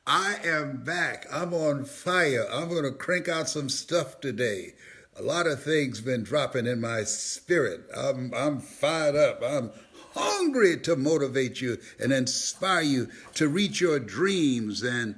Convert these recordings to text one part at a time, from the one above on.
I am back. I'm on fire. I'm going to crank out some stuff today. A lot of things been dropping in my spirit. I'm fired up. I'm hungry to motivate you and inspire you to reach your dreams and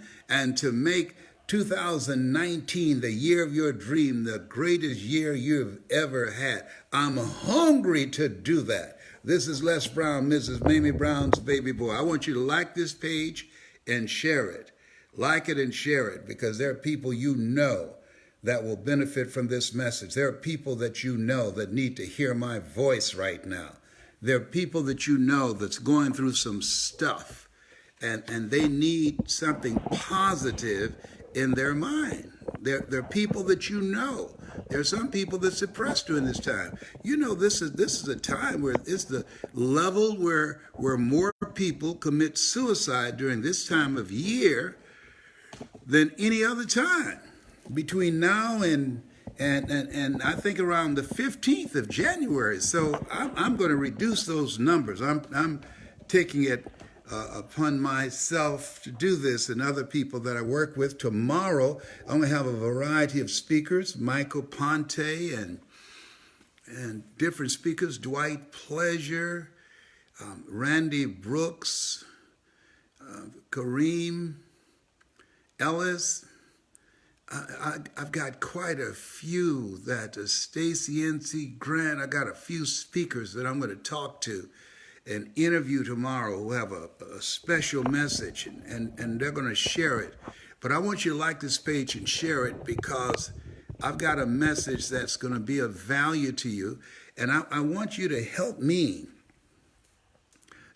to make 2019 the year of your dream, the greatest year you've ever had. I'm hungry to do that. This is Les Brown, Mrs. Mamie Brown's baby boy. I want you to like this page and share it. Like it and share it, because there are people you know that will benefit from this message. There are people that you know that need to hear my voice right now. There are people that you know that's going through some stuff and they need something positive in their mind. There are people that you know. There are some people that's depressed during this time. You know, this is a time where it's the level where more people commit suicide during this time of year than any other time between now and I think around the 15th of January. So I'm going to reduce those numbers. I'm taking it upon myself to do this, and other people that I work with. Tomorrow, I'm going to have a variety of speakers, Michael Ponte and different speakers, Dwight Pleasure, Randy Brooks, Kareem Ellis. I've got quite a few that Stacy N.C. Grant. I got a few speakers that I'm going to talk to and interview tomorrow who have a special message, and they're going to share it. But I want you to like this page and share it, because I've got a message that's going to be of value to you, and I want you to help me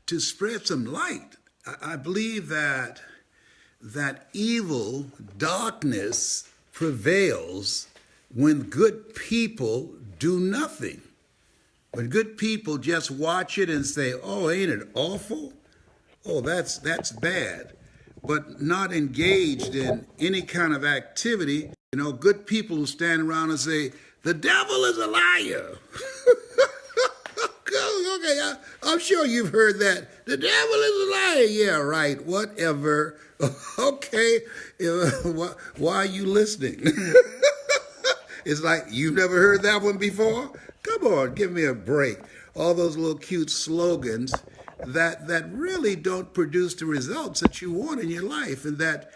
to spread some light. I believe that evil, darkness prevails when good people do nothing. When good people just watch it and say, "Oh, ain't it awful? Oh, that's bad," but not engaged in any kind of activity. You know, good people who stand around and say, "The devil is a liar." Okay, I'm sure you've heard that. The devil is a liar. Yeah, right. Whatever. Okay. Why are you listening? It's like you've never heard that one before? Come on, give me a break. All those little cute slogans that really don't produce the results that you want in your life, and that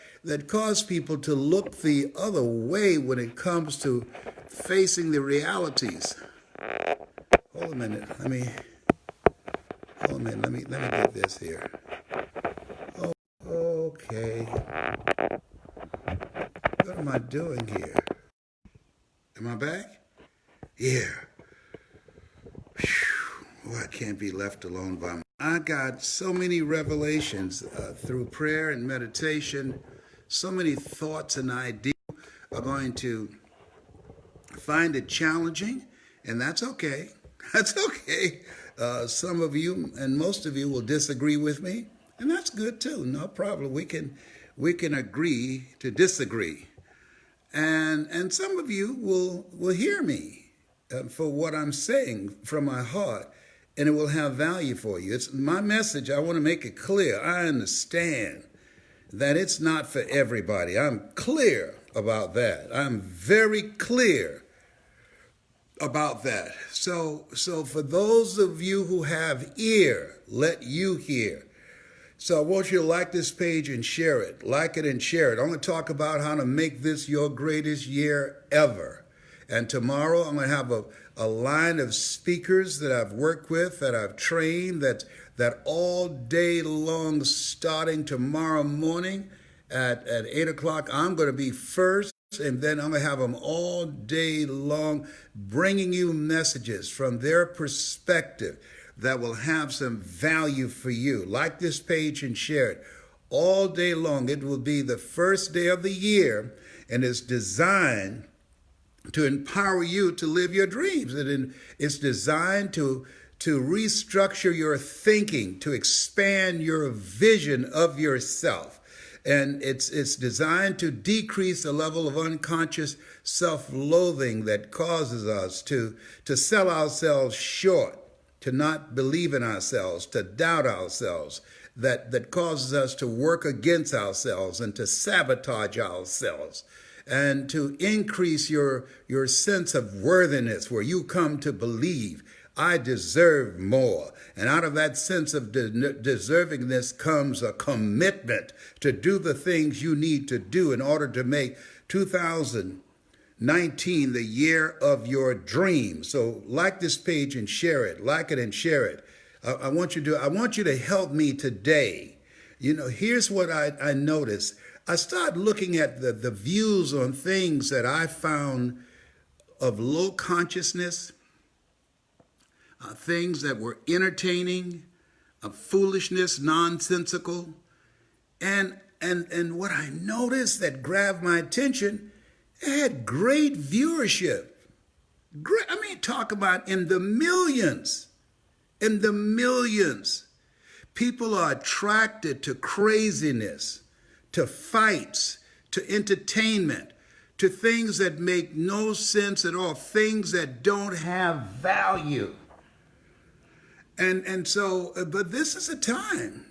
cause people to look the other way when it comes to facing the realities. Hold a minute. Let me get this here. Oh, okay. What am I doing here? Am I back? Yeah. Whew. Oh, I can't be left alone by myself. I got so many revelations through prayer and meditation. So many thoughts and ideas are going to find it challenging, and that's okay. That's okay. Some of you and most of you will disagree with me, and that's good too. No problem. We can agree to disagree, and some of you will hear me for what I'm saying from my heart, and it will have value for you. It's my message. I want to make it clear. I understand that it's not for everybody. I'm clear about that. I'm very clear about that. So for those of you who have ear, let you hear. So I want you to like this page and share it. Like it and share it. I'm going to talk about how to make this your greatest year ever. And tomorrow I'm going to have a line of speakers that I've worked with, that I've trained, that all day long, starting tomorrow morning at 8 o'clock, I'm going to be first. And then I'm going to have them all day long bringing you messages from their perspective that will have some value for you. Like this page and share it. All day long. It will be the first day of the year, and it's designed to empower you to live your dreams. And it's designed to restructure your thinking, to expand your vision of yourself. And it's designed to decrease the level of unconscious self-loathing that causes us to sell ourselves short to not believe in ourselves, to doubt ourselves, that causes us to work against ourselves and to sabotage ourselves, and to increase your sense of worthiness, where you come to believe, I deserve more. And out of that sense of deservingness comes a commitment to do the things you need to do in order to make 2019 the year of your dream. So like this page and share it, like it and share it. I want you to help me today. You know, here's what I noticed. I started looking at the views on things that I found of low consciousness, things that were entertaining, foolishness, nonsensical. And what I noticed that grabbed my attention, it had great viewership. Great, I mean, talk about in the millions. In the millions. People are attracted to craziness, to fights, to entertainment, to things that make no sense at all, things that don't have value. And so, but this is a time.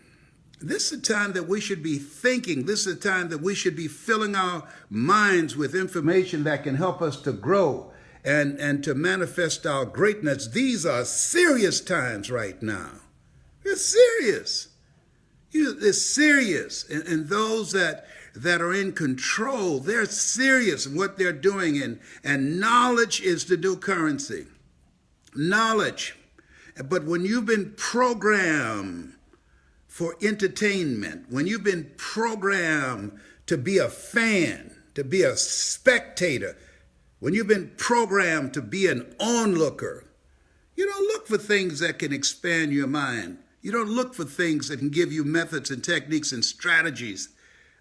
This is a time that we should be thinking. This is a time that we should be filling our minds with information that can help us to grow and to manifest our greatness. These are serious times right now. They're serious. It's serious. And those that are in control, they're serious in what they're doing. And knowledge is the new currency. Knowledge. But when you've been programmed for entertainment, when you've been programmed to be a fan, to be a spectator, when you've been programmed to be an onlooker, you don't look for things that can expand your mind. You don't look for things that can give you methods and techniques and strategies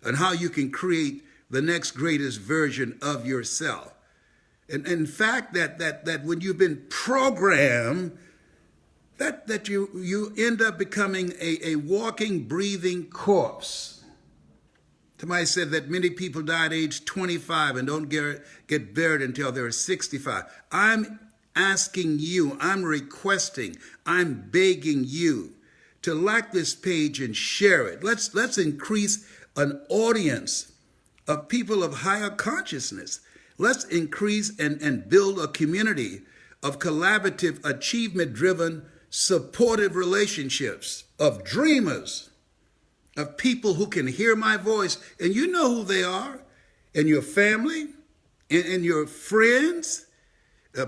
on how you can create the next greatest version of yourself. And in fact, that when you've been programmed, that you end up becoming a walking, breathing corpse. Somebody said that many people die at age 25 and don't get buried until they're 65. I'm asking you, I'm requesting, I'm begging you to like this page and share it. Let's increase an audience of people of higher consciousness. Let's increase and build a community of collaborative, achievement-driven, supportive relationships, of dreamers, of people who can hear my voice. And you know who they are, in your family, in your friends,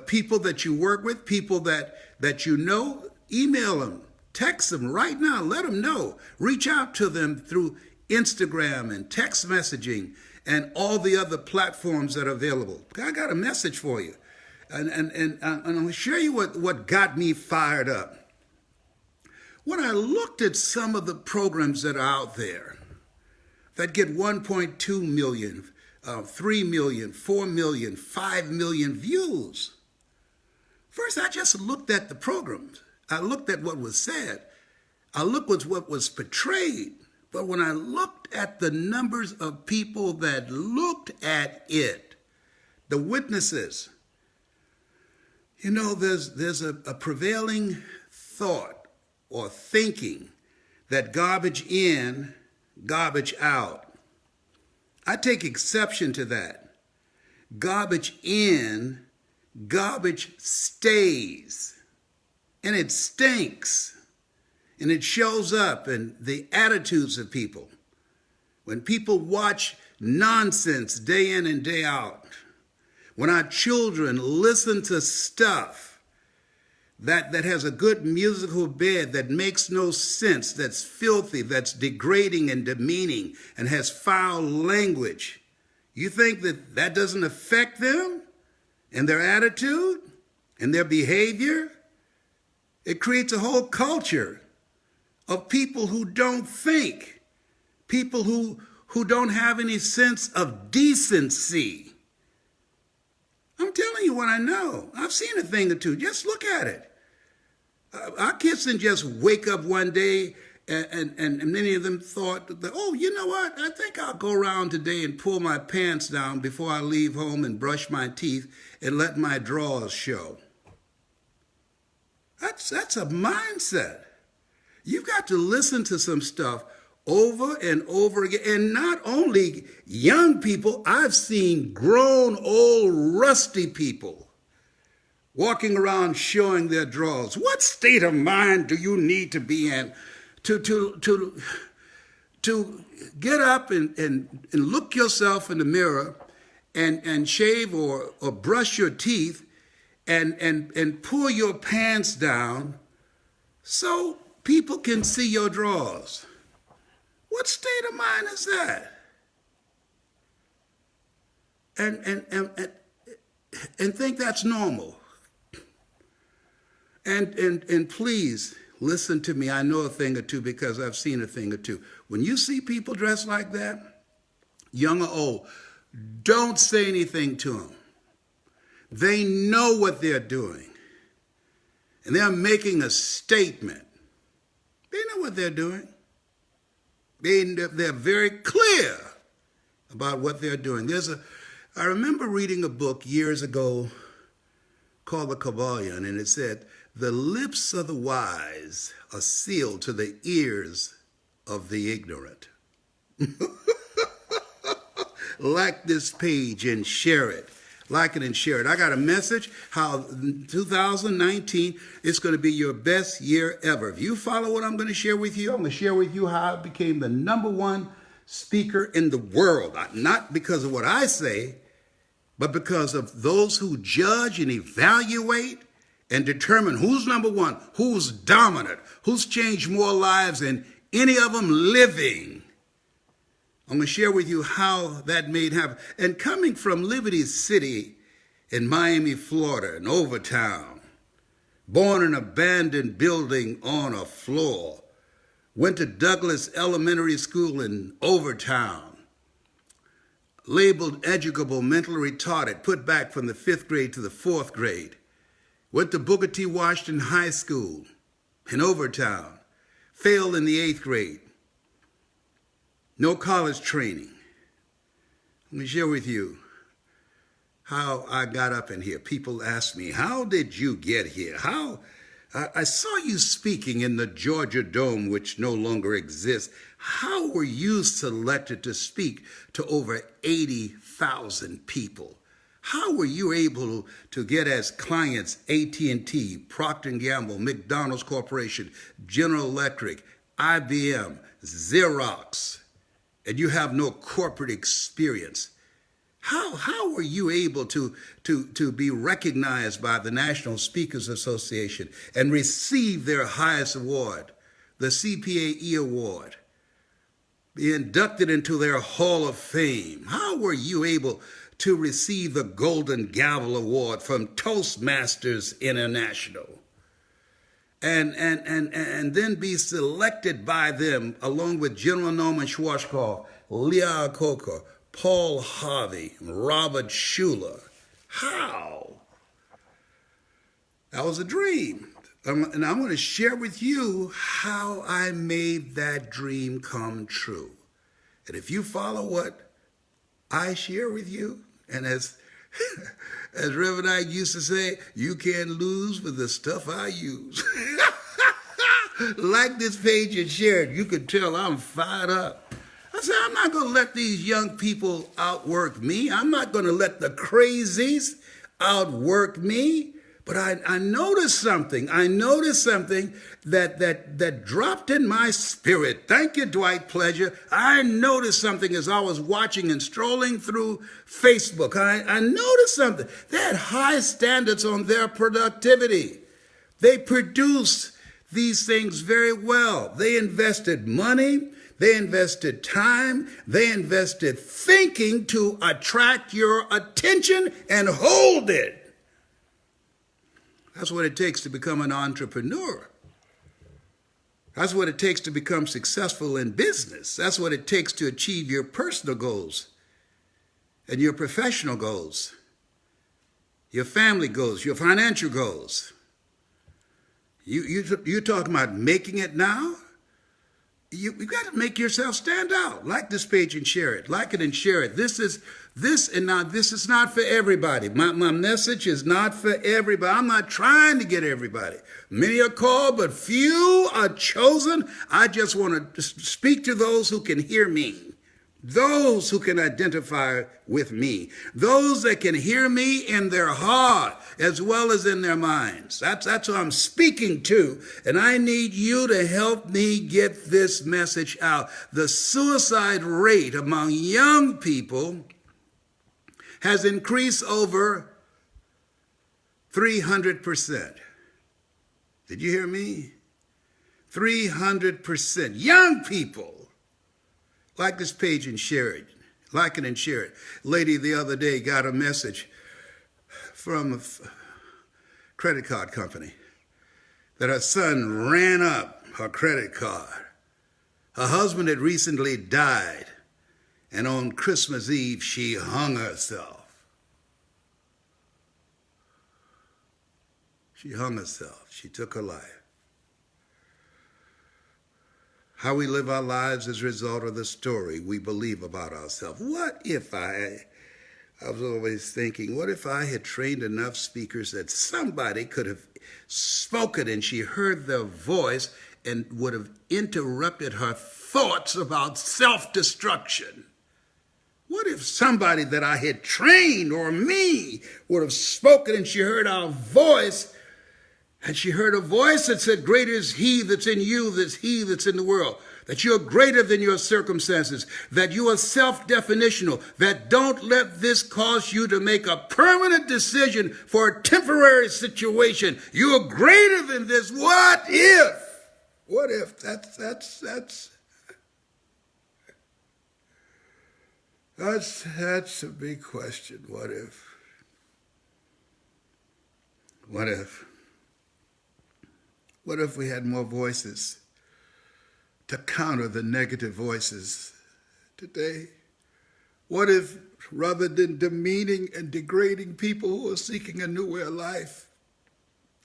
people that you work with, people that you know. Email them, text them right now, let them know. Reach out to them through Instagram and text messaging and all the other platforms that are available. I got a message for you. And I'm going to show you what got me fired up. When I looked at some of the programs that are out there that get 1.2 million, 3 million, 4 million, 5 million views, first I just looked at the programs. I looked at what was said. I looked at what was portrayed. But when I looked at the numbers of people that looked at it, the witnesses, you know, there's a prevailing thought or thinking that garbage in, garbage out. I take exception to that. Garbage in, garbage stays. And it stinks. And it shows up in the attitudes of people. When people watch nonsense day in and day out, when our children listen to stuff that has a good musical bed that makes no sense, that's filthy, that's degrading and demeaning, and has foul language, you think that doesn't affect them and their attitude and their behavior? It creates a whole culture of people who don't think, people who don't have any sense of decency. I'm telling you what I know. I've seen a thing or two. Just look at it. Our kids didn't just wake up one day and many of them thought, that, oh, you know what? I think I'll go around today and pull my pants down before I leave home and brush my teeth and let my drawers show. That's a mindset. You've got to listen to some stuff over and over again. And not only young people, I've seen grown, old, rusty people walking around showing their drawers. What state of mind do you need to be in to get up and look yourself in the mirror and shave or brush your teeth and pull your pants down so people can see your drawers? What state of mind is that? And think that's normal. And please listen to me. I know a thing or two because I've seen a thing or two. When you see people dressed like that, young or old, don't say anything to them. They know what they're doing. And they're making a statement. They know what they're doing. They're very clear about what they're doing. I remember reading a book years ago called The Kabbalion, and it said, "The lips of the wise are sealed to the ears of the ignorant." Like this page and share it. Like it and share it. I got a message how 2019 is going to be your best year ever. If you follow what I'm going to share with you, I'm going to share with you how I became the #1 speaker in the world. Not because of what I say, but because of those who judge and evaluate and determine who's #1, who's dominant, who's changed more lives than any of them living. I'm going to share with you how that made happen. And coming from Liberty City in Miami, Florida, in Overtown, born in an abandoned building on a floor, went to Douglas Elementary School in Overtown, labeled educable, mentally retarded, put back from the 5th grade to the 4th grade, went to Booker T. Washington High School in Overtown, failed in the 8th grade. No college training. Let me share with you how I got up in here. People ask me, how did you get here? I saw you speaking in the Georgia Dome, which no longer exists. How were you selected to speak to over 80,000 people? How were you able to get as clients AT&T, Procter & Gamble, McDonald's Corporation, General Electric, IBM, Xerox, and you have no corporate experience? How were you able to be recognized by the National Speakers Association and receive their highest award, the CPAE Award, be inducted into their Hall of Fame? How were you able to receive the Golden Gavel Award from Toastmasters International? And then be selected by them along with General Norman Schwarzkopf, Lee Coker, Paul Harvey, Robert Schuller. How? That was a dream. And I'm going to share with you how I made that dream come true. And if you follow what I share with you, and as Reverend Ike used to say, you can't lose with the stuff I use. Like this page and share it. You can tell I'm fired up. I said, I'm not going to let these young people outwork me. I'm not going to let the crazies outwork me. But I noticed something. I noticed something that dropped in my spirit. Thank you, Dwight Pleasure. I noticed something as I was watching and strolling through Facebook. I noticed something. They had high standards on their productivity. They produced these things very well. They invested money. They invested time. They invested thinking to attract your attention and hold it. That's what it takes to become an entrepreneur. That's what it takes to become successful in business. That's what it takes to achieve your personal goals and your professional goals, your family goals, your financial goals. You're talking about making it now? You got to make yourself stand out. Like this page and share it. Like it and share it. This is not for everybody. My message is not for everybody. I'm not trying to get everybody. Many are called, but few are chosen. I just want to speak to those who can hear me. Those who can identify with me. Those that can hear me in their heart as well as in their minds. That's who I'm speaking to. And I need you to help me get this message out. The suicide rate among young people has increased over 300%. Did you hear me? 300%. Young people. Like this page and share it. Like it and share it. Lady the other day got a message from a credit card company that her son ran up her credit card. Her husband had recently died, and on Christmas Eve, she hung herself. She hung herself. She took her life. How we live our lives is a result of the story we believe about ourselves. What if I was always thinking, what if I had trained enough speakers that somebody could have spoken and she heard their voice and would have interrupted her thoughts about self-destruction? What if somebody that I had trained or me would have spoken and she heard our voice and she heard a voice that said, greater is he that's in you than he that's in the world. That you're greater than your circumstances. That you are self-definitional. That don't let this cause you to make a permanent decision for a temporary situation. You're greater than this. What if? What if? That's a big question. What if? What if? What if we had more voices to counter the negative voices today? What if, rather than demeaning and degrading people who are seeking a new way of life,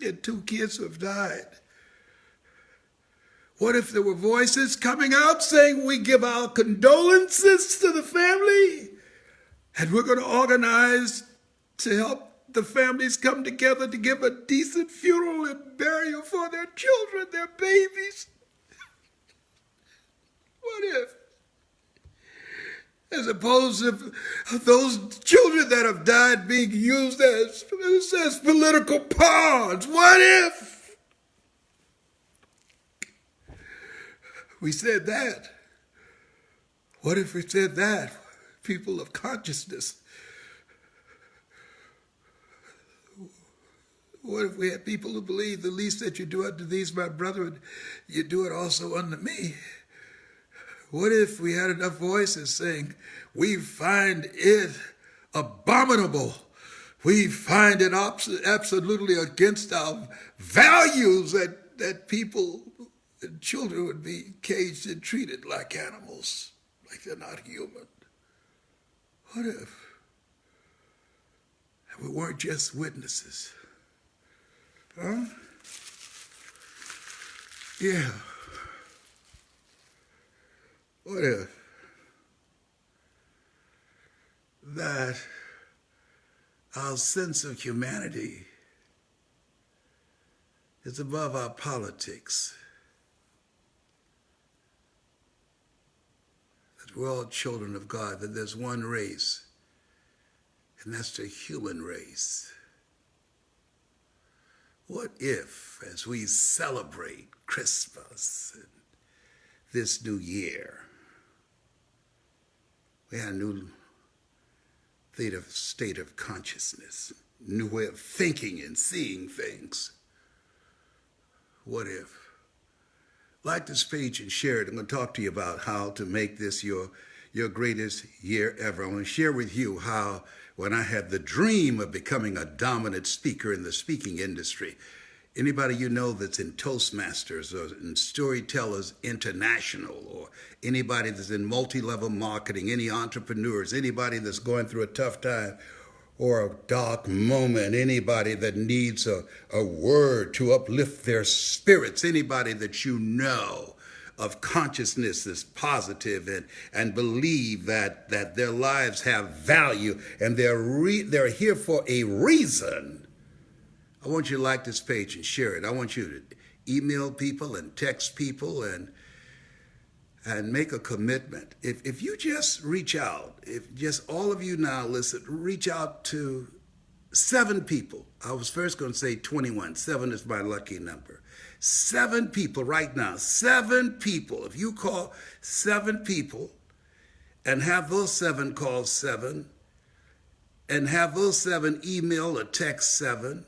and 2 kids who have died, what if there were voices coming out saying we give our condolences to the family and we're going to organize to help the families come together to give a decent funeral and burial for their children, their babies? What if? As opposed to those children that have died being used as political pawns. What if? We said that. What if we said that? People of consciousness. What if we had people who believe the least that you do unto these, my brethren, you do it also unto me? What if we had enough voices saying, we find it abominable. We find it absolutely against our values that people and children would be caged and treated like animals, like they're not human. What if? And we weren't just witnesses. Huh? Yeah. What if that our sense of humanity is above our politics? That we're all children of God, that there's one race, and that's the human race. What if, as we celebrate Christmas and this new year, we had a new state of consciousness, new way of thinking and seeing things? What if? Like this page and share it. I'm going to talk to you about how to make this your greatest year ever. I want to share with you how, when I had the dream of becoming a dominant speaker in the speaking industry, anybody you know that's in Toastmasters or in Storytellers International, or anybody that's in multi-level marketing, any entrepreneurs, anybody that's going through a tough time or a dark moment, anybody that needs a word to uplift their spirits, anybody that you know, of consciousness that's positive and believe that their lives have value and they're here for a reason, I want you to like this page and share it. I want you to email people and text people and make a commitment. If you just reach out, if just all of you now listen, reach out to 7 people. I was first going to say 21. 7 is my lucky number. 7 people right now. 7 people. If you call 7 people and have those 7 call 7 and have those 7 email or text 7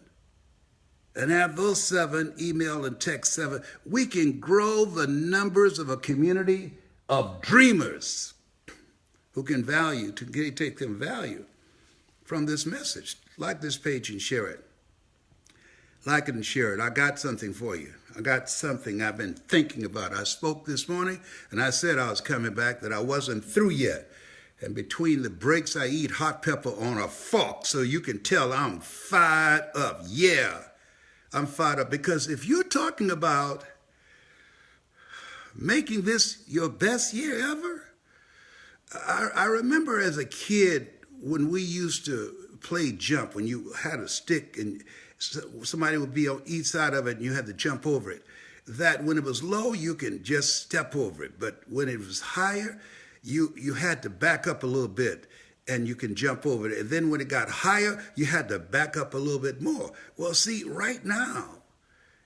and have those 7 email and text 7, we can grow the numbers of a community of dreamers who can take them value from this message. Like this page and share it. Like it and share it. I got something for you. I got something I've been thinking about. I spoke this morning and I said I was coming back, that I wasn't through yet. And between the breaks, I eat hot pepper on a fork, so you can tell I'm fired up. Yeah, I'm fired up, because if you're talking about making this your best year ever, I remember as a kid when we used to play jump, when you had a stick and somebody would be on each side of it and you had to jump over it, that when it was low, you can just step over it. But when it was higher, you had to back up a little bit and you can jump over it. And then when it got higher, you had to back up a little bit more. Well, see, right now,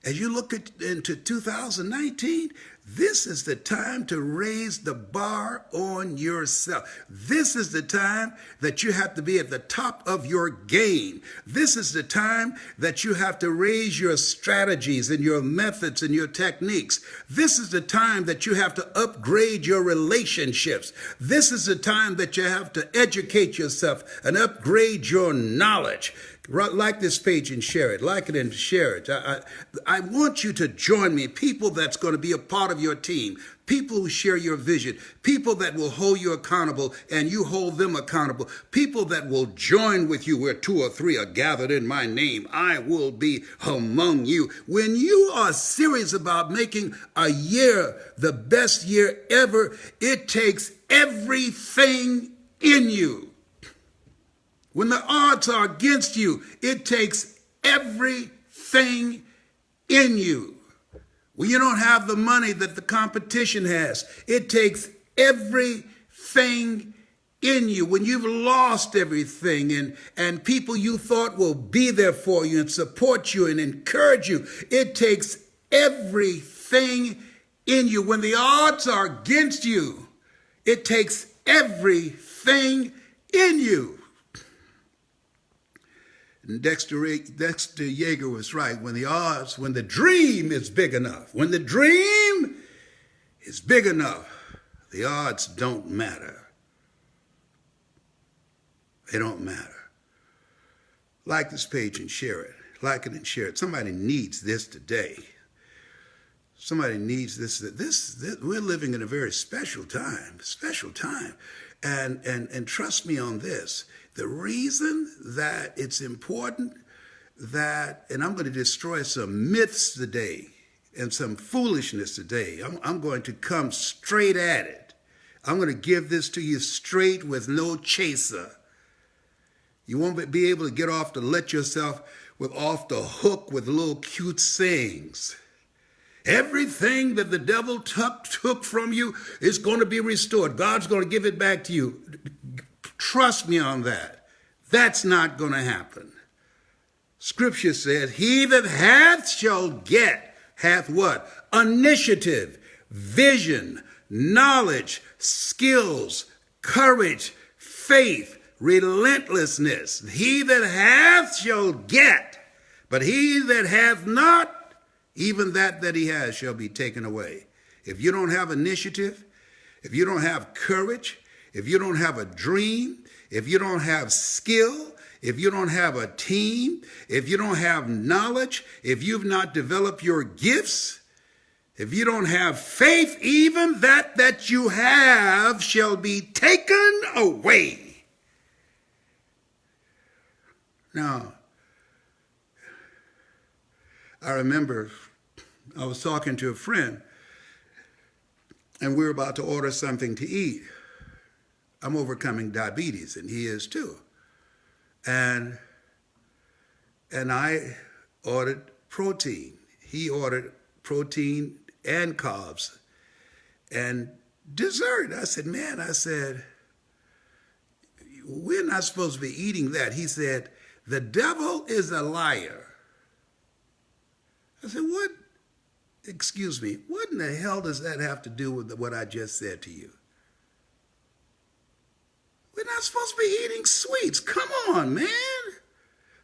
as you look into 2019, this is the time to raise the bar on yourself. This is the time that you have to be at the top of your game. This is the time that you have to raise your strategies and your methods and your techniques. This is the time that you have to upgrade your relationships. This is the time that you have to educate yourself and upgrade your knowledge. Like this page and share it. Like it and share it. I want you to join me, people that's going to be a part of your team, people who share your vision, people that will hold you accountable and you hold them accountable, people that will join with you where 2 or 3 are gathered in my name. I will be among you. When you are serious about making a year the best year ever, it takes everything in you. When the odds are against you, it takes everything in you. When you don't have the money that the competition has, it takes everything in you. When you've lost everything and people you thought will be there for you and support you and encourage you, it takes everything in you. When the odds are against you, it takes everything in you. And Dexter Yeager was right. When the dream is big enough, when the dream is big enough, the odds don't matter. They don't matter. Like this page and share it. Like it and share it. Somebody needs this today. Somebody needs this. We're living in a very special time. And trust me on this. The reason that it's important that, and I'm going to destroy some myths today and some foolishness today. I'm going to come straight at it. I'm going to give this to you straight with no chaser. You won't be able to get off to let yourself off the hook with little cute sayings. Everything that the devil took from you is going to be restored. God's going to give it back to you. Trust me on that. That's not going to happen. Scripture says, he that hath shall get. Hath what? Initiative, vision, knowledge, skills, courage, faith, relentlessness. He that hath shall get. But he that hath not, even that he has shall be taken away. If you don't have initiative, if you don't have courage, if you don't have a dream, if you don't have skill, if you don't have a team, if you don't have knowledge, if you've not developed your gifts, if you don't have faith, even that you have shall be taken away. Now, I remember I was talking to a friend and we're about to order something to eat. I'm overcoming diabetes, and he is too. And I ordered protein. He ordered protein and carbs and dessert. I said, man, we're not supposed to be eating that. He said, the devil is a liar. I said, what? Excuse me, what in the hell does that have to do with what I just said to you? We're not supposed to be eating sweets. Come on, man.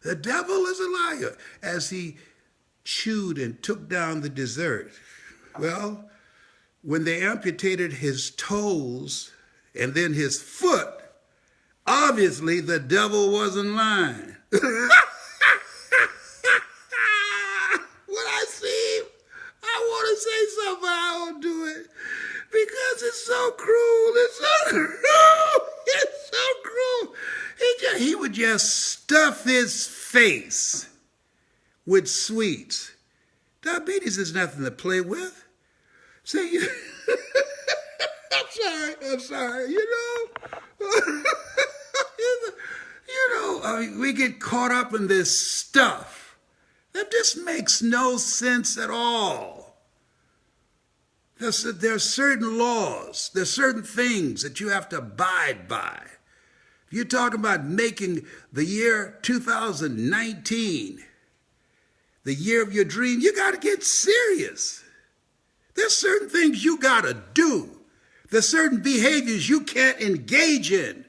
The devil is a liar. As he chewed and took down the dessert, well, when they amputated his toes and then his foot, obviously the devil wasn't lying. What I see, I want to say something, but I won't do it because it's so cruel. It's so cruel. It's so cruel. He would just stuff his face with sweets. Diabetes is nothing to play with. See, I'm sorry, we get caught up in this stuff that just makes no sense at all. There's certain laws, there's certain things that you have to abide by. If you're talking about making the year 2019 the year of your dream, you got to get serious. There's certain things you got to do. There's certain behaviors you can't engage in.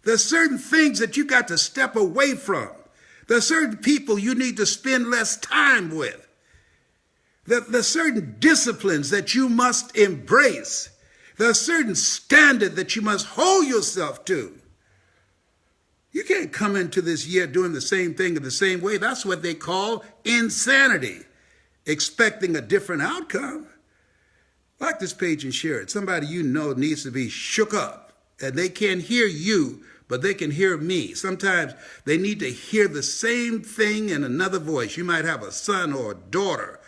There's certain things that you got to step away from. There's certain people you need to spend less time with. There's certain disciplines that you must embrace. There's certain standard that you must hold yourself to. You can't come into this year doing the same thing in the same way. That's what they call insanity, expecting a different outcome. Like this page and share it. Somebody you know needs to be shook up, and they can't hear you, but they can hear me. Sometimes they need to hear the same thing in another voice. You might have a son or a daughter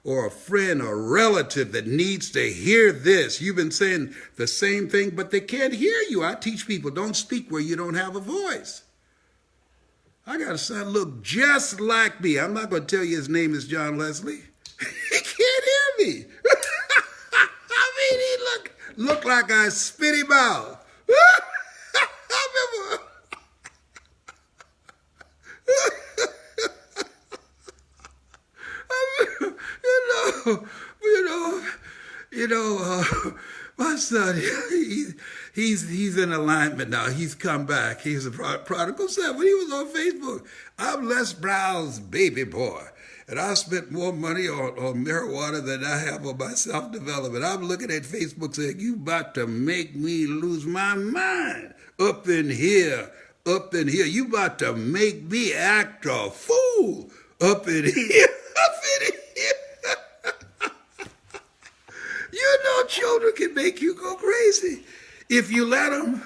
or a friend or relative that needs to hear this. You've been saying the same thing, but they can't hear you. I teach people, don't speak where you don't have a voice. I got a son look just like me. I'm not going to tell you his name is John Leslie. He can't hear me. I mean, he looked like I spit him out. I remember, my son, he's in alignment now. He's come back. He's a prodigal son. When he was on Facebook, I'm Les Brown's baby boy. And I spent more money on marijuana than I have on my self-development. I'm looking at Facebook saying, you about to make me lose my mind. Up in here. You about to make me act a fool. Up in here. Children can make you go crazy. If you let them,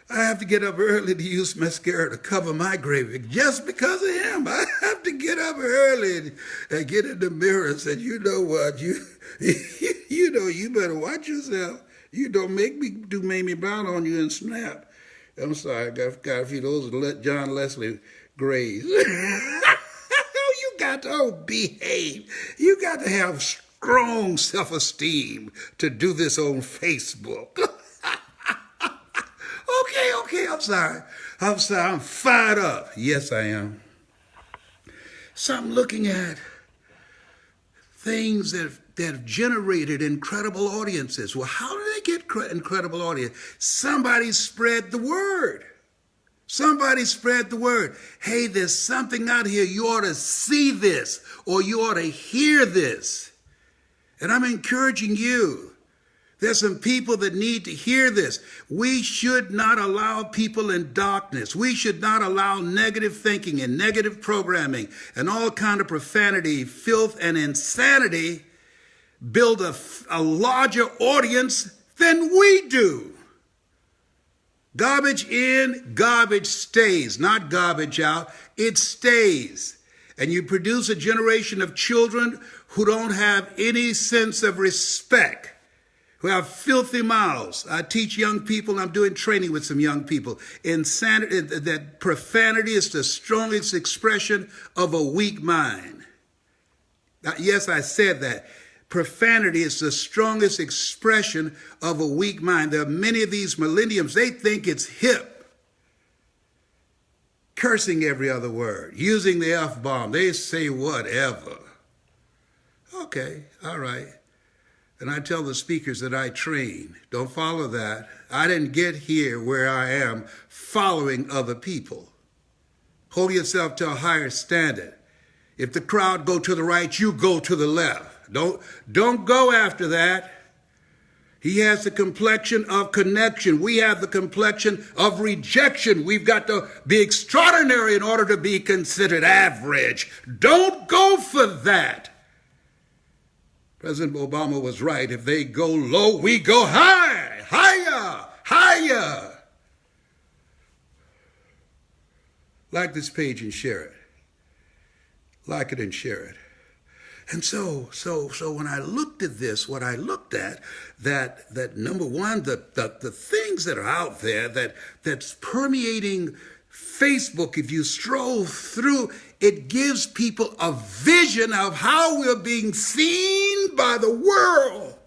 I have to get up early to use mascara to cover my grave just because of him. I have to get up early and get in the mirror and say, you know what, you better watch yourself. You don't make me do Mamie Brown on you and snap. I'm sorry, I got a few of those John Leslie grays. You got to behave. You got to have strong self-esteem to do this on Facebook. Okay, I'm sorry. I'm fired up. Yes, I am. So I'm looking at things that have generated incredible audiences. Well, how do they get incredible audience? Somebody spread the word. Hey, there's something out here. You ought to see this, or you ought to hear this. And I'm encouraging you. There's some people that need to hear this. We should not allow people in darkness. We should not allow negative thinking and negative programming and all kind of profanity, filth, and insanity build a larger audience than we do. Garbage in, garbage stays, not garbage out. It stays. And you produce a generation of children who don't have any sense of respect. who have filthy mouths. I teach young people, and I'm doing training with some young people. Insanity, that profanity is the strongest expression of a weak mind. Now, yes, I said that. Profanity is the strongest expression of a weak mind. There are many of these millenniums, they think it's hip. Cursing every other word, using the F-bomb. They say whatever. Okay, all right. And I tell the speakers that I train, don't follow that. I didn't get here where I am following other people. Hold yourself to a higher standard. If the crowd go to the right, you go to the left. Don't go after that. He has the complexion of connection. We have the complexion of rejection. We've got to be extraordinary in order to be considered average. Don't go for that. President Obama was right. If they go low, we go high, higher, higher. Like this page and share it. Like it and share it. And so when I looked at this, what I looked at, that number one, the things that are out there that's permeating Facebook, if you stroll through, it gives people a vision of how we're being seen by the world.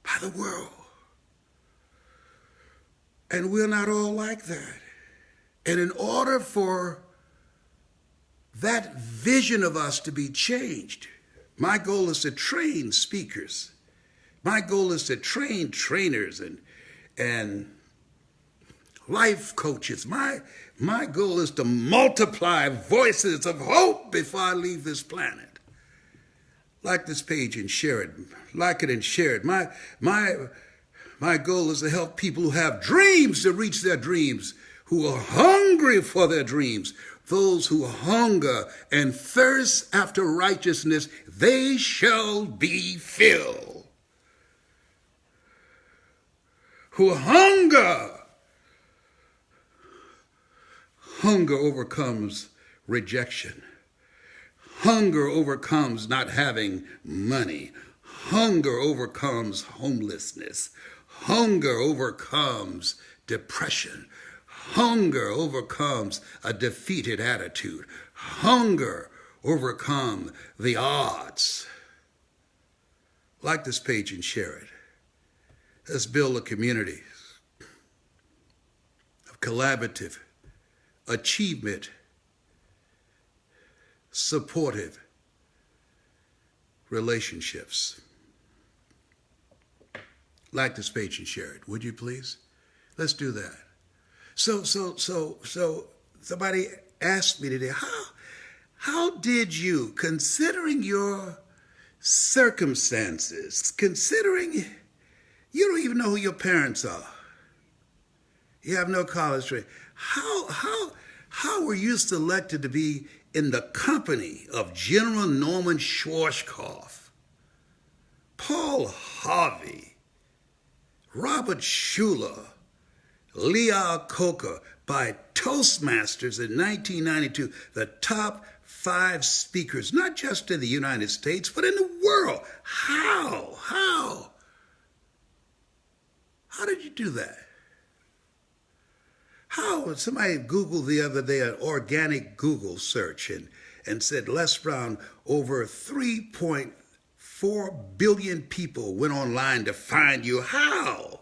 By the world. And we're not all like that. And in order for that vision of us to be changed, my goal is to train speakers. My goal is to train trainers and life coaches. My goal is to multiply voices of hope before I leave this planet. Like this page and share it. Like it and share it. My goal is to help people who have dreams to reach their dreams, who are hungry for their dreams. Those who hunger and thirst after righteousness, they shall be filled. Who hunger. Hunger overcomes rejection. Hunger overcomes not having money. Hunger overcomes homelessness. Hunger overcomes depression. Hunger overcomes a defeated attitude. Hunger overcomes the odds. Like this page and share it. Let's build a community of collaborative, achievement, supportive relationships. Like this page and share it, would you please? Let's do that. So somebody asked me today, how did you, considering your circumstances, considering you don't even know who your parents are, you have no college training, how were you selected to be in the company of General Norman Schwarzkopf, Paul Harvey, Robert Schuller, Lee Iacocca, by Toastmasters in 1992, the top 5 speakers, not just in the United States, but in the world. How did you do that? How? Somebody Googled the other day an organic Google search and said Les Brown, over 3.4 billion people went online to find you. How?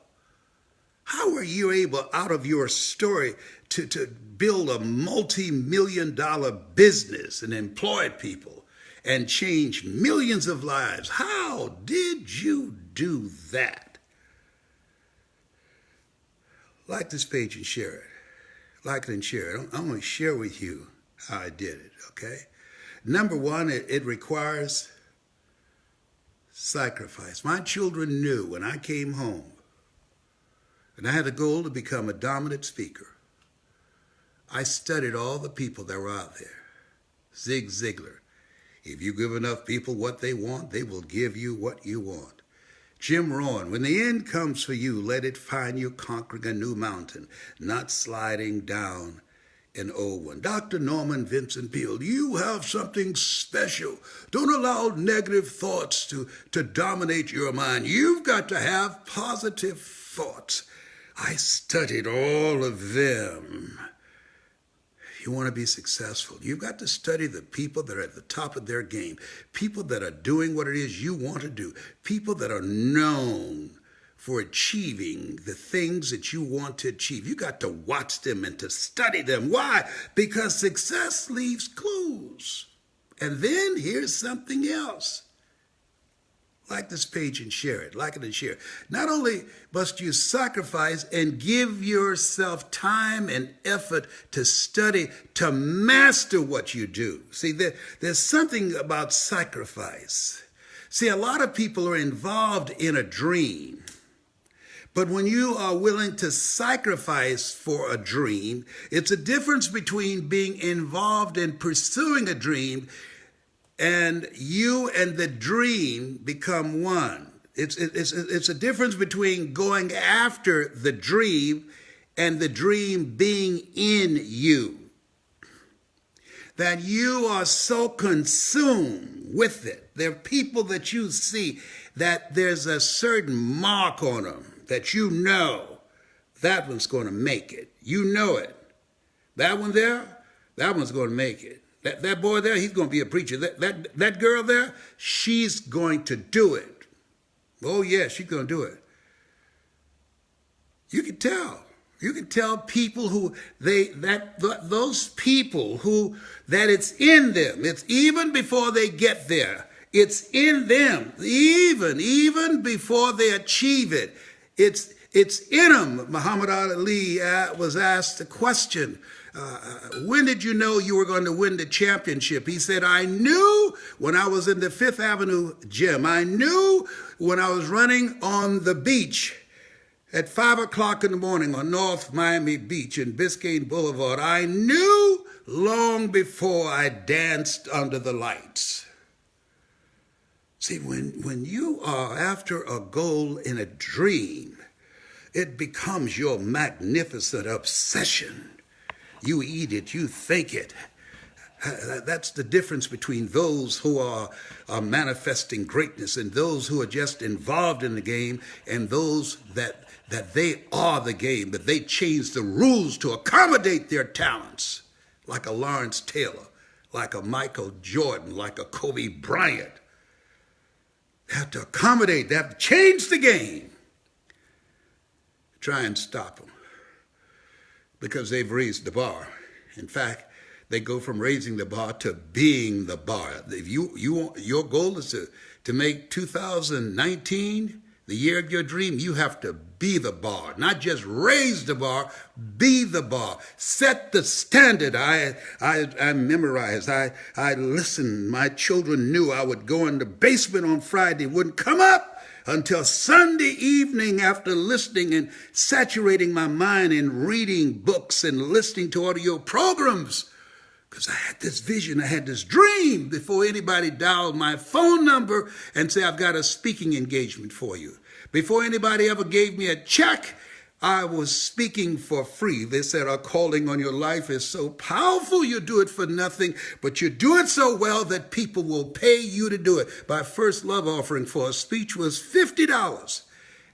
How were you able, out of your story, to build a multi-million-dollar business and employ people and change millions of lives? How did you do that? Like this page and share it. Like it and share it. I'm going to share with you how I did it, okay? Number one, it requires sacrifice. My children knew when I came home, and I had a goal to become a dominant speaker. I studied all the people that were out there. Zig Ziglar. If you give enough people what they want, they will give you what you want. Jim Rohn, when the end comes for you, let it find you conquering a new mountain, not sliding down an old one. Dr. Norman Vincent Peale, you have something special. Don't allow negative thoughts to dominate your mind. You've got to have positive thoughts. I studied all of them. You want to be successful, you've got to study the people that are at the top of their game, people that are doing what it is you want to do, people that are known for achieving the things that you want to achieve. You got to watch them and to study them. Why? Because success leaves clues. And then here's something else. Like this page and share it. Like it and share it. Not only must you sacrifice and give yourself time and effort to study, to master what you do. See, there's something about sacrifice. See, a lot of people are involved in a dream. But when you are willing to sacrifice for a dream, it's a difference between being involved in pursuing a dream and you and the dream become one. It's a difference between going after the dream and the dream being in you. That you are so consumed with it. There are people that you see that there's a certain mark on them that you know that one's going to make it. You know it. That one there, that one's going to make it. That boy there, he's going to be a preacher. That girl there, she's going to do it. Oh, yeah, she's going to do it. You can tell. You can tell people who those people who that it's in them. It's even before they get there. It's in them. Even before they achieve it. It's in them. Muhammad Ali was asked a question. When did you know you were going to win the championship? He said, I knew when I was in the Fifth Avenue gym. I knew when I was running on the beach at 5 o'clock in the morning on North Miami Beach in Biscayne Boulevard. I knew long before I danced under the lights. See, when you are after a goal in a dream, it becomes your magnificent obsession. You eat it, you think it. That's the difference between those who are manifesting greatness and those who are just involved in the game and those that they are the game, but they change the rules to accommodate their talents, like a Lawrence Taylor, like a Michael Jordan, like a Kobe Bryant. They have to accommodate, they have to change the game. Try and stop them. Because they've raised the bar. In fact, they go from raising the bar to being the bar. If your goal is to make 2019 the year of your dream, you have to be the bar. Not just raise the bar, be the bar. Set the standard. I memorized. I listened. My children knew I would go in the basement on Friday, wouldn't come up until Sunday evening after listening and saturating my mind in reading books and listening to audio programs. Because I had this vision, I had this dream before anybody dialed my phone number and say, I've got a speaking engagement for you. Before anybody ever gave me a check, I was speaking for free. They said, our calling on your life is so powerful, you do it for nothing, but you do it so well that people will pay you to do it. My first love offering for a speech was $50.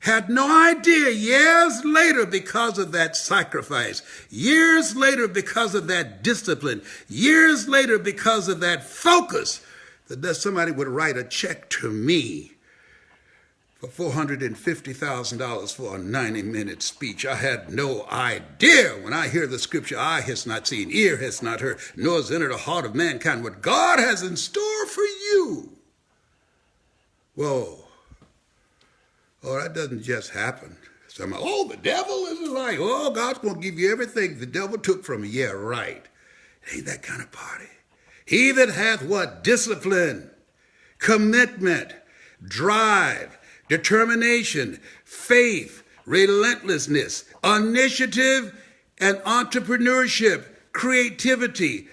Had no idea years later because of that sacrifice, years later because of that discipline, years later because of that focus, that somebody would write a check to me for $450,000 for a 90-minute speech. I had no idea. When I hear the scripture, eye has not seen, ear has not heard, nor has entered the heart of mankind what God has in store for you. Whoa. Oh, that doesn't just happen. So I'm like, oh, the devil is like, oh, God's going to give you everything the devil took from you. Yeah, right. It ain't that kind of party. He that hath what? Discipline, commitment, drive, determination, faith, relentlessness, initiative, and entrepreneurship, creativity,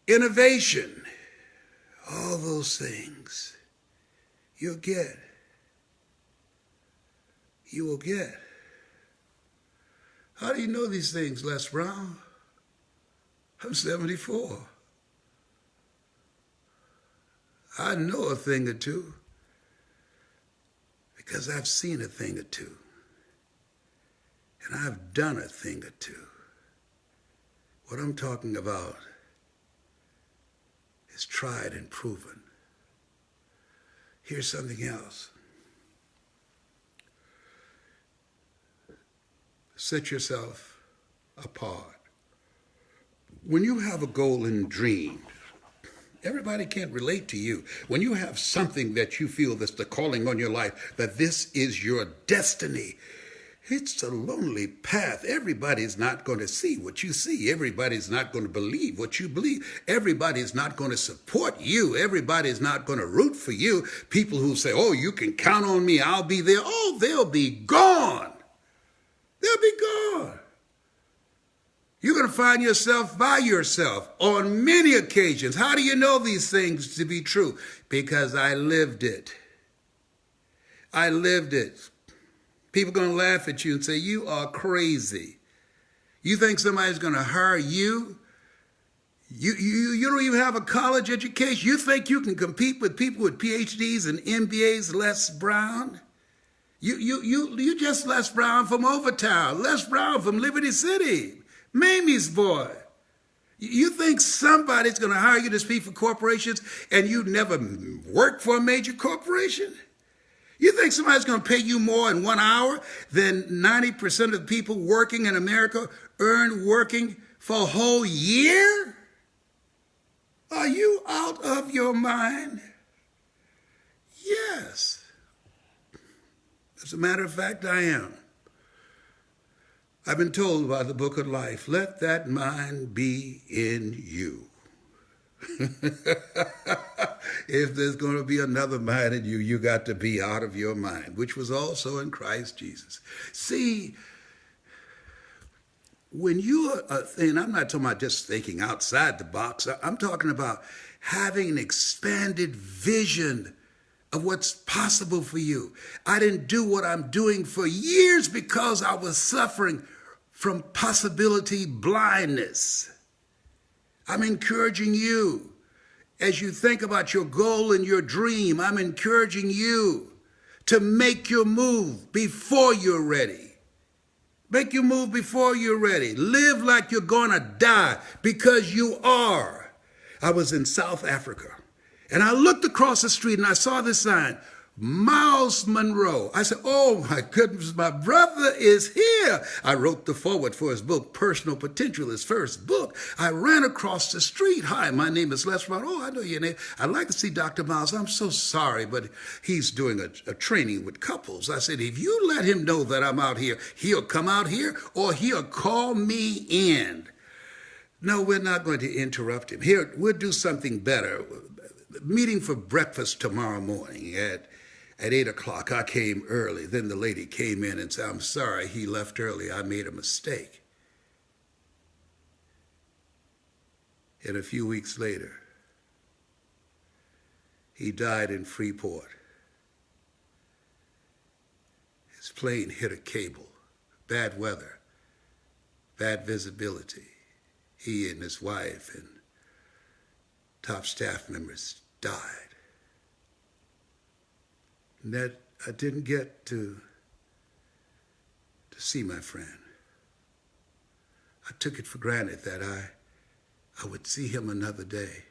innovation, all those things you'll get. You will get. How do you know these things, Les Brown? I'm 74. I know a thing or two because I've seen a thing or two. And I've done a thing or two. What I'm talking about is tried and proven. Here's something else. Set yourself apart. When you have a goal and dream, everybody can't relate to you. When you have something that you feel that's the calling on your life, that this is your destiny, it's a lonely path. Everybody's not going to see what you see. Everybody's not going to believe what you believe. Everybody's not going to support you. Everybody's not going to root for you. People who say, oh, you can count on me, I'll be there. Oh, they'll be gone. They'll be gone. You're going to find yourself by yourself on many occasions. How do you know these things to be true? Because I lived it. I lived it. People are going to laugh at you and say, you are crazy. You think somebody's going to hire you? You don't even have a college education. You think you can compete with people with PhDs and MBAs, Les Brown? You just Les Brown from Overtown, Les Brown from Liberty City, Mamie's boy. You think somebody's going to hire you to speak for corporations and you never worked for a major corporation? You think somebody's going to pay you more in 1 hour than 90% of the people working in America earn working for a whole year? Are you out of your mind? Yes. As a matter of fact, I am. I've been told by the Book of Life, let that mind be in you. If there's going to be another mind in you, you got to be out of your mind, which was also in Christ Jesus. See, when you are, and I'm not talking about just thinking outside the box, I'm talking about having an expanded vision of what's possible for you. I didn't do what I'm doing for years because I was suffering from possibility blindness. I'm encouraging you as you think about your goal and your dream. I'm encouraging you to make your move before you're ready. Make your move before you're ready. Live like you're going to die because you are. I was in South Africa and I looked across the street and I saw this sign, Miles Monroe. I said, oh my goodness, my brother is here. I wrote the foreword for his book, Personal Potential, his first book. I ran across the street. Hi, my name is Les Brown. Oh, I know your name. I'd like to see Dr. Miles. I'm so sorry, but he's doing a training with couples. I said, if you let him know that I'm out here, he'll come out here or he'll call me in. No, we're not going to interrupt him. Here, we'll do something better. Meeting for breakfast tomorrow morning at 8 o'clock. I came early. Then the lady came in and said, I'm sorry, he left early. I made a mistake. And a few weeks later, he died in Freeport. His plane hit a cable. Bad weather, bad visibility. He and his wife and top staff members died. And that I didn't get to see my friend. I took it for granted that I would see him another day.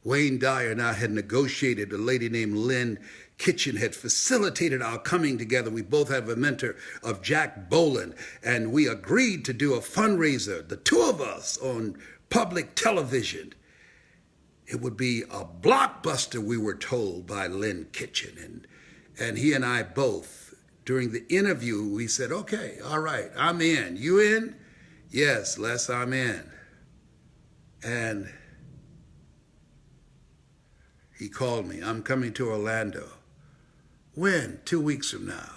Wayne Dyer and I had negotiated. A lady named Lynn Kitchen had facilitated our coming together. We both have a mentor of Jack Boland, and we agreed to do a fundraiser, the two of us, on public television. It would be a blockbuster, we were told by Lynn Kitchen. And he and I both, during the interview, we said, okay, all right, I'm in. You in? Yes, Les, I'm in. And he called me. I'm coming to Orlando. When? 2 weeks from now.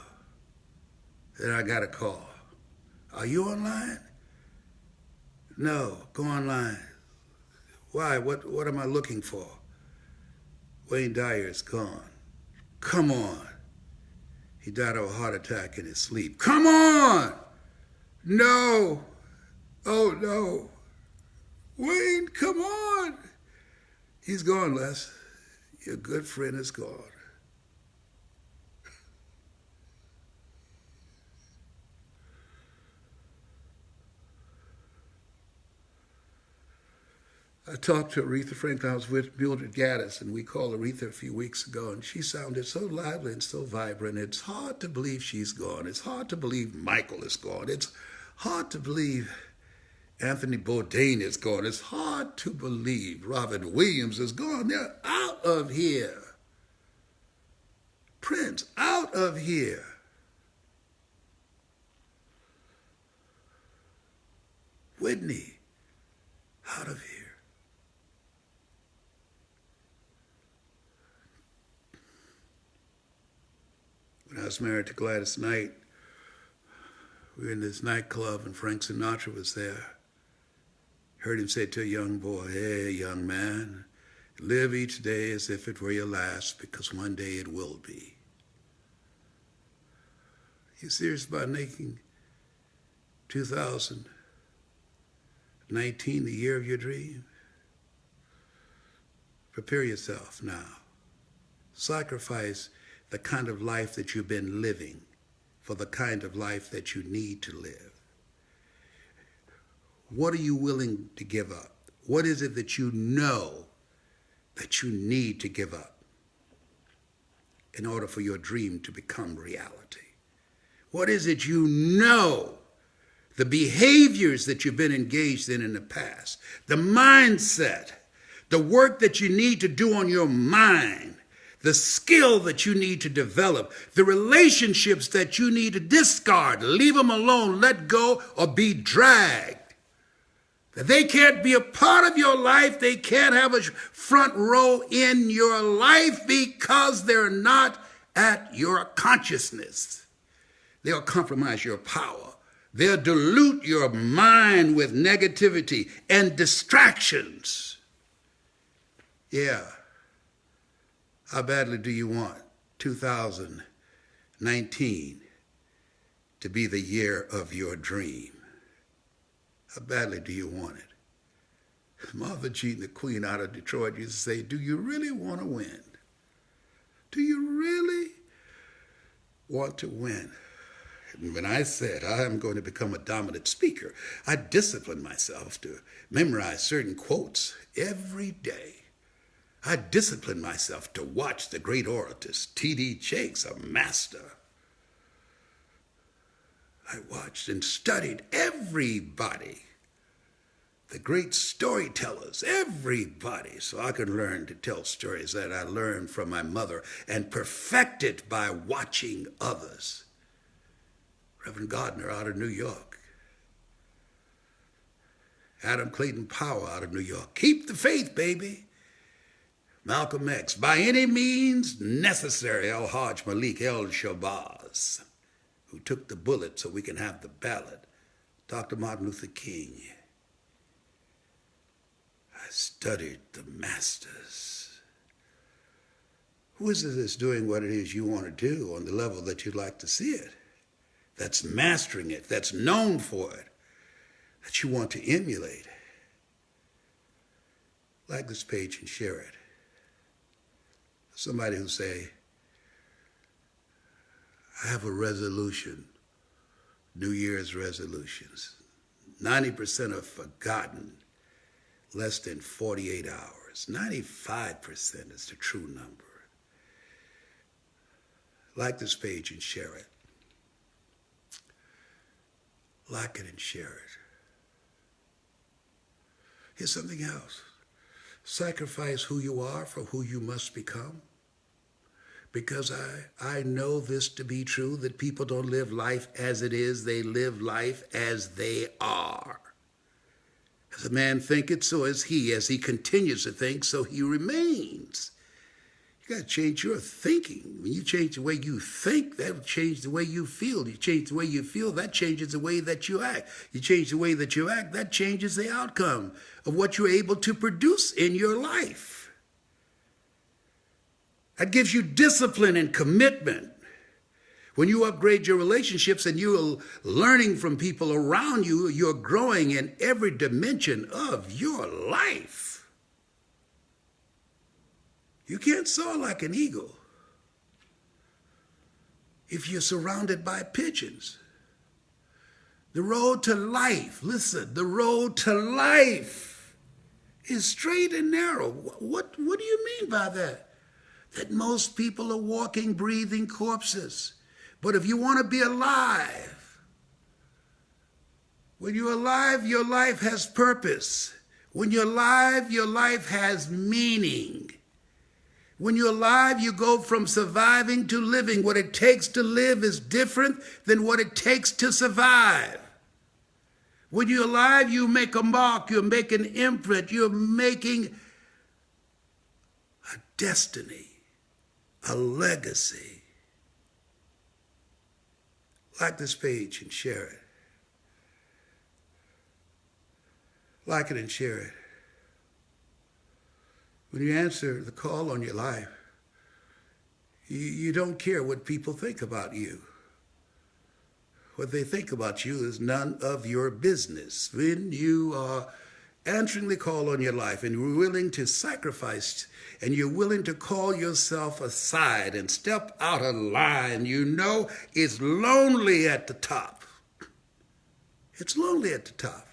Then I got a call. Are you online? No, go online. Why? What am I looking for? Wayne Dyer is gone. Come on. He died of a heart attack in his sleep. Come on! No. Oh, no. Wayne, come on. He's gone, Les. Your good friend is gone. I talked to Aretha Franklin. I was with Mildred Gaddis, and we called Aretha a few weeks ago, and she sounded so lively and so vibrant. It's hard to believe she's gone. It's hard to believe Michael is gone. It's hard to believe Anthony Bourdain is gone. It's hard to believe Robin Williams is gone. They're out of here. Prince, out of here. Whitney, out of here. When I was married to Gladys Knight, we were in this nightclub and Frank Sinatra was there. Heard him say to a young boy, "Hey, young man, live each day as if it were your last, because one day it will be." You serious about making 2019 the year of your dream? Prepare yourself now. Sacrifice the kind of life that you've been living for the kind of life that you need to live. What are you willing to give up? What is it that you know that you need to give up in order for your dream to become reality? What is it you know, the behaviors that you've been engaged in the past, the mindset, the work that you need to do on your mind, the skill that you need to develop, the relationships that you need to discard, leave them alone, let go, or be dragged. That they can't be a part of your life. They can't have a front row in your life because they're not at your consciousness. They'll compromise your power. They'll dilute your mind with negativity and distractions. Yeah. How badly do you want 2019 to be the year of your dream? How badly do you want it? Martha Jean, the queen out of Detroit, used to say, "Do you really want to win? Do you really want to win?" And when I said I am going to become a dominant speaker, I disciplined myself to memorize certain quotes every day. I disciplined myself to watch the great orators. T.D. Jakes, a master. I watched and studied everybody, the great storytellers, everybody, so I could learn to tell stories that I learned from my mother and perfect it by watching others. Reverend Gardner out of New York. Adam Clayton Powell out of New York. Keep the faith, baby. Malcolm X, by any means necessary. El-Hajj Malik El-Shabazz, who took the bullet so we can have the ballot. Dr. Martin Luther King. I studied the masters. Who is it that's doing what it is you want to do on the level that you'd like to see it? That's mastering it, that's known for it, that you want to emulate. Like this page and share it. Somebody who say, "I have a resolution, New Year's resolutions. 90% are forgotten, less than 48 hours. 95% is the true number." Like this page and share it. Like it and share it. Here's something else. Sacrifice who you are for who you must become. Because I know this to be true, that people don't live life as it is, they live life as they are. As a man thinketh, so is he. As he continues to think, so he remains. You got to change your thinking. When you change the way you think, that will change the way you feel. You change the way you feel, that changes the way that you act. You change the way that you act, that changes the outcome of what you're able to produce in your life. That gives you discipline and commitment. When you upgrade your relationships and you're learning from people around you, you're growing in every dimension of your life. You can't soar like an eagle if you're surrounded by pigeons. The road to life, listen, the road to life is straight and narrow. What do you mean by that? That most people are walking, breathing corpses. But if you want to be alive, when you're alive, your life has purpose. When you're alive, your life has meaning. When you're alive, you go from surviving to living. What it takes to live is different than what it takes to survive. When you're alive, you make a mark, you make an imprint, you're making a destiny, a legacy. Like this page and share it. Like it and share it. When you answer the call on your life, you don't care what people think about you. What they think about you is none of your business. When you are answering the call on your life and you're willing to sacrifice and you're willing to call yourself aside and step out of line, you know it's lonely at the top. It's lonely at the top.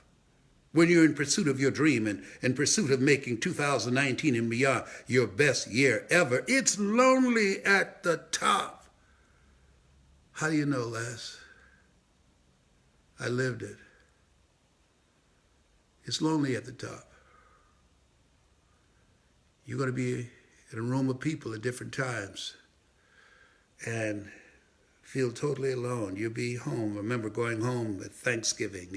When you're in pursuit of your dream and in pursuit of making 2019 and beyond your best year ever, it's lonely at the top. How do you know, Les? I lived it. It's lonely at the top. You're going to be in a room of people at different times and feel totally alone. You'll be home. I remember going home at Thanksgiving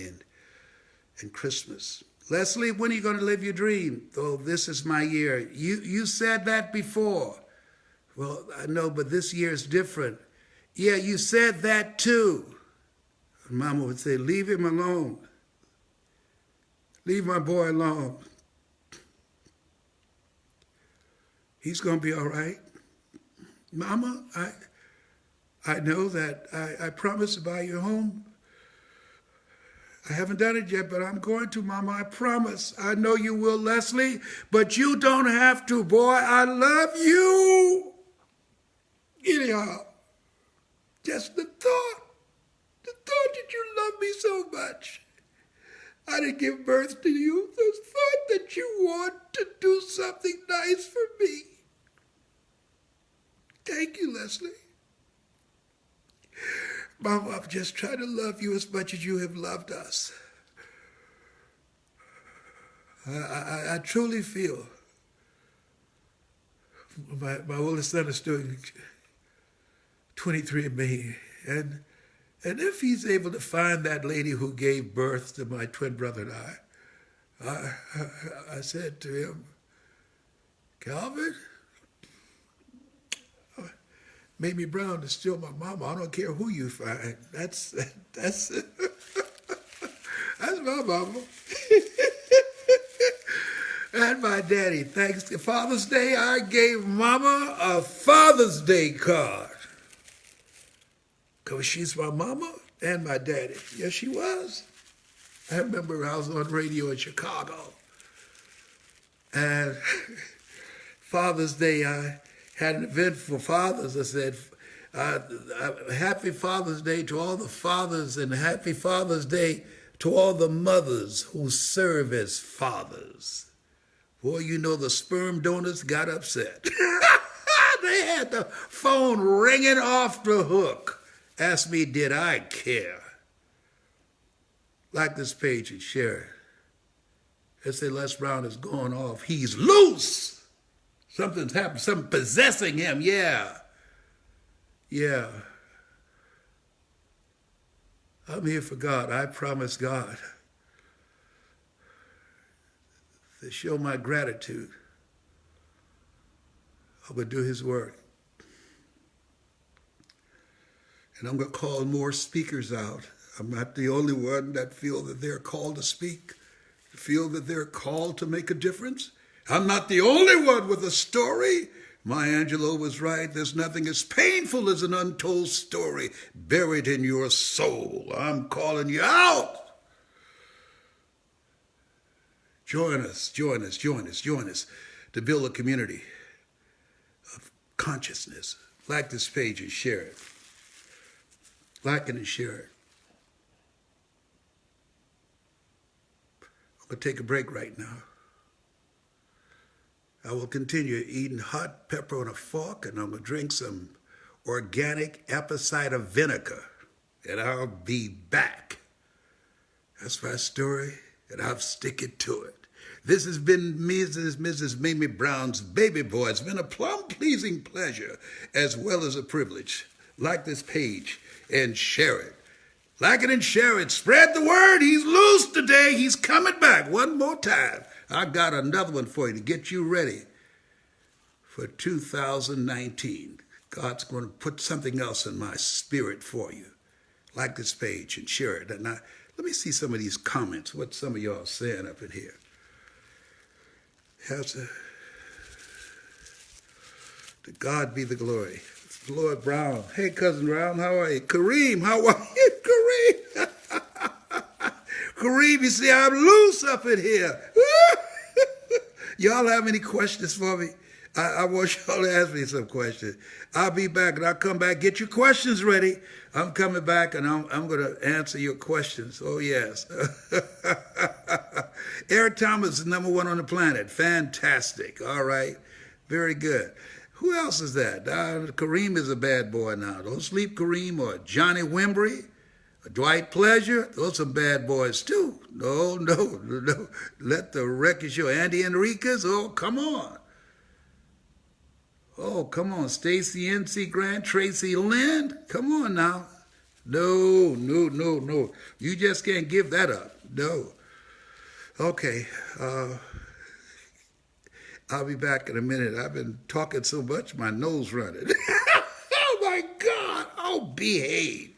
and Christmas. Leslie, when are you going to live your dream? Oh, this is my year. You said that before. Well, I know, but this year is different. Yeah, you said that too. And Mama would say, leave him alone. Leave my boy alone. He's going to be all right. Mama, I know that I promised to buy you a home. I haven't done it yet, but I'm going to, Mama. I promise. I know you will, Leslie, but you don't have to, boy. I love you. Anyhow, just the thought that you love me so much. I didn't give birth to you. The thought that you want to do something nice for me. Thank you, Leslie. Mama, I'm just trying to love you as much as you have loved us. I truly feel my oldest son is doing 23andMe, and if he's able to find that lady who gave birth to my twin brother and I said to him, Calvin, Mamie Brown is still my mama. I don't care who you find. That's my mama. And my daddy. Thanks to Father's Day, I gave Mama a Father's Day card. Because she's my mama and my daddy. Yes, she was. I remember I was on radio in Chicago. And Father's Day, I had an event for fathers. I said, happy Father's Day to all the fathers and happy Father's Day to all the mothers who serve as fathers. Boy, you know the sperm donors got upset. They had the phone ringing off the hook. Asked me, did I care? Like this page and share it. They say Les Brown is going off. He's loose. Something's happened, something possessing him, yeah. I'm here for God. I promise God to show my gratitude. I would do his work. And I'm going to call more speakers out. I'm not the only one that feel that they're called to speak, feel that they're called to make a difference. I'm not the only one with a story Maya Angelou was right. There's nothing as painful as an untold story buried in your soul. I'm calling you out. Join us to build a community of consciousness. Like this page and share it. Like it and share it. I'm going to take a break right now. I will continue eating hot pepper on a fork, and I'm going to drink some organic apple cider vinegar, and I'll be back. That's my story, and I'll stick it to it. This has been Mrs. Mamie Brown's Baby Boy. It's been a plum-pleasing pleasure as well as a privilege. Like this page and share it. Like it and share it. Spread the word. He's loose today. He's coming back one more time. I got another one for you to get you ready for 2019. God's going to put something else in my spirit for you. Like this page and share it. And let me see some of these comments, what some of y'all are saying up in here. To God be the glory. Lord Brown. Hey, Cousin Brown, how are you? Kareem, how are you? Kareem. Kareem, you see, I'm loose up in here. Y'all have any questions for me? I want y'all to ask me some questions. I'll be back, and I'll come back. Get your questions ready. I'm coming back, and I'm going to answer your questions. Oh, yes. Eric Thomas is number one on the planet. Fantastic. All right. Very good. Who else is that? Kareem is a bad boy now. Don't sleep, Kareem, or Johnny Wimbrey, or Dwight Pleasure. Those are bad boys, too. No. Let the record show. Andy Enriquez. Oh, come on. Oh, come on. Stacy N.C. Grant, Tracy Lynn. Come on now. No. You just can't give that up. No. Okay. I'll be back in a minute. I've been talking so much, my nose running. Oh, my God. Oh, behave.